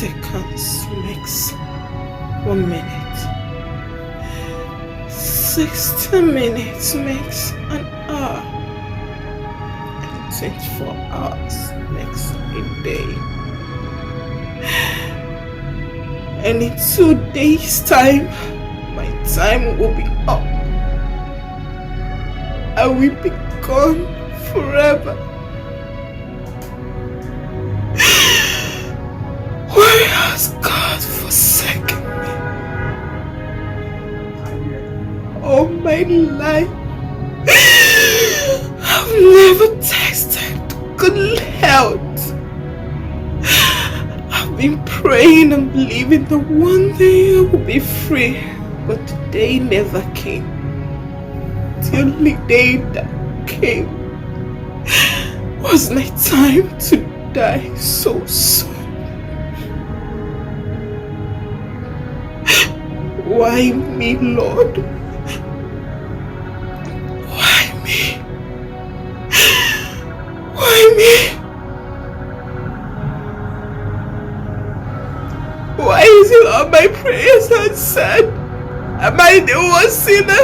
seconds makes 1 minute. 60 minutes makes an hour. And 24 hours makes a day. And in 2 days' time, my time will be up. I will be gone forever. Why has God forsaken me? All my life, I've never tasted good health. I've been praying and believing that one day I will be free, but the day never came. The only day that came was my time to die so soon. Why me, Lord? Why me? Why me? Why is it all my prayers answered? Am I the worst sinner?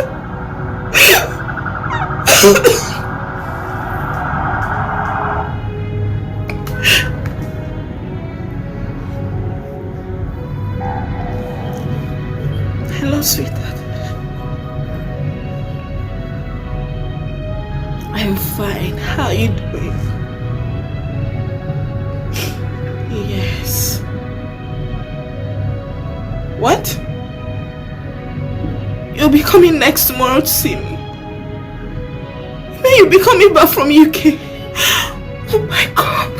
Hello, sweetheart. I'm fine. How are you doing? Yes. What? You'll be coming next tomorrow to see me? You mean you'll be coming back from UK? Oh my God.